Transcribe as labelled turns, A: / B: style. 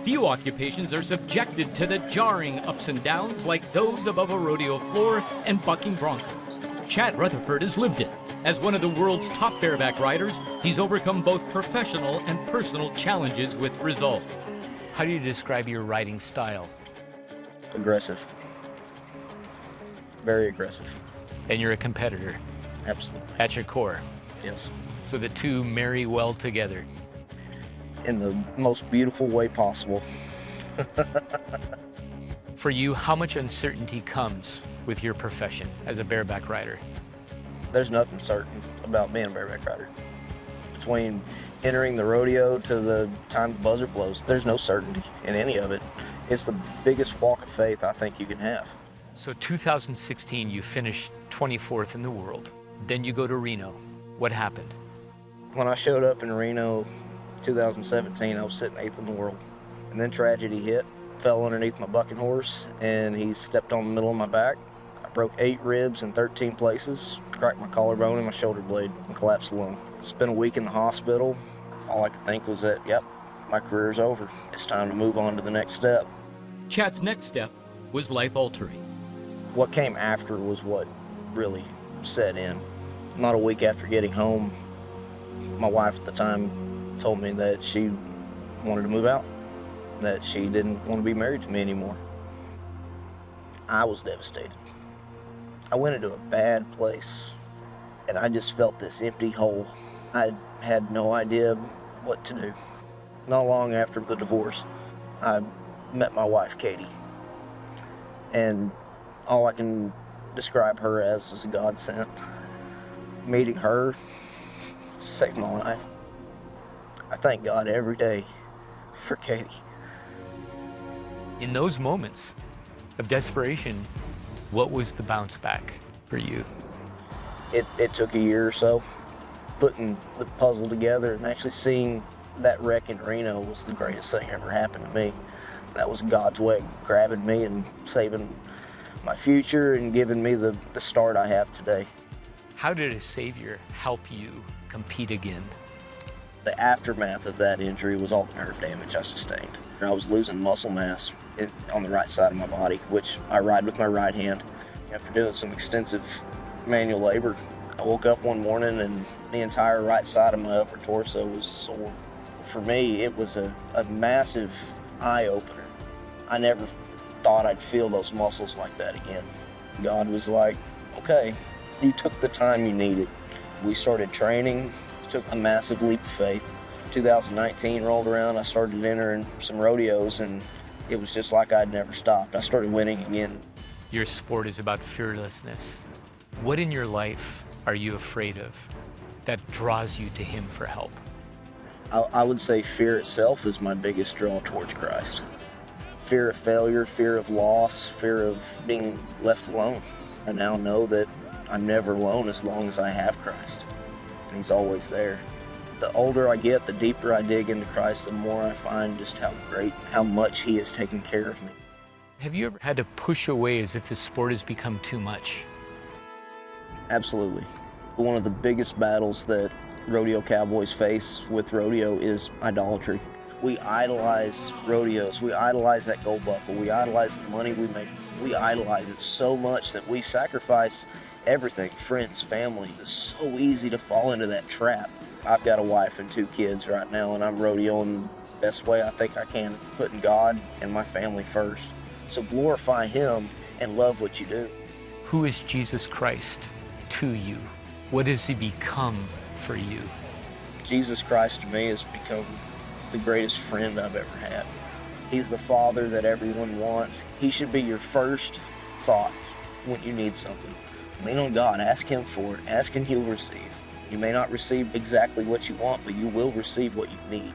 A: Few occupations are subjected to the jarring ups and downs like those above a rodeo floor and bucking broncos. Chad Rutherford has lived it. As one of the world's top bareback riders, he's overcome both professional and personal challenges with resolve.
B: How do you describe your riding style?
C: Aggressive. Very aggressive.
B: And you're a competitor?
C: Absolutely.
B: At your core?
C: Yes.
B: So the two marry well together?
C: In the most beautiful way possible.
B: For you, how much uncertainty comes with your profession as a bareback rider?
C: There's nothing certain about being a bareback rider. Between entering the rodeo to the time the buzzer blows, there's no certainty in any of it. It's the biggest walk of faith I think you can have.
B: So 2016, you finished 24th in the world. Then you go to Reno. What happened?
C: When I showed up in Reno 2017, I was sitting 8th in the world. And then tragedy hit, fell underneath my bucking horse, and he stepped on the middle of my back. I broke 8 ribs in 13 places, cracked my collarbone and my shoulder blade, and collapsed the lung. Spent a week in the hospital. All I could think was that, yep, my career's over. It's time to move on to the next step.
A: Chad's next step was life-altering.
C: What came after was what really set in. Not a week after getting home, my wife at the time told me that she wanted to move out, that she didn't want to be married to me anymore. I was devastated. I went into a bad place, and I just felt this empty hole. I had no idea what to do. Not long after the divorce, I met my wife, Katie, and all I can describe her as is a godsend. Meeting her saved my life. I thank God every day for Katie.
B: In those moments of desperation, what was the bounce back for you?
C: It took a year or so. Putting the puzzle together and actually seeing that wreck in Reno was the greatest thing ever happened to me. That was God's way of grabbing me and saving my future and giving me the start I have today.
B: How did a Savior help you compete again?
C: The aftermath of that injury was all the nerve damage I sustained. I was losing muscle mass on the right side of my body, which I ride with my right hand. After doing some extensive manual labor, I woke up one morning and the entire right side of my upper torso was sore. For me, it was a massive eye-opener. I never thought I'd feel those muscles like that again. God was like, okay, you took the time you needed. We started training, took a massive leap of faith. 2019 rolled around, I started entering some rodeos, and it was just like I'd never stopped. I started winning again.
B: Your sport is about fearlessness. What in your life are you afraid of that draws you to Him for help?
C: I would say fear itself is my biggest draw towards Christ. Fear of failure, fear of loss, fear of being left alone. I now know that I'm never alone as long as I have Christ. And He's always there. The older I get, the deeper I dig into Christ, the more I find just how great, how much He has taken care of me.
B: Have you ever had to push away as if the sport has become too much?
C: Absolutely. One of the biggest battles that rodeo cowboys face with rodeo is idolatry. We idolize rodeos. We idolize that gold buckle. We idolize the money we make. We idolize it so much that we sacrifice everything, friends, family. It's so easy to fall into that trap. I've got a wife and 2 kids right now, and I'm rodeoing the best way I think I can, putting God and my family first. So glorify Him and love what you do.
B: Who is Jesus Christ to you? What has He become for you?
C: Jesus Christ to me has become the greatest friend I've ever had. He's the Father that everyone wants. He should be your first thought when you need something. Lean on God, ask Him for it, ask and He'll receive. You may not receive exactly what you want, but you will receive what you need.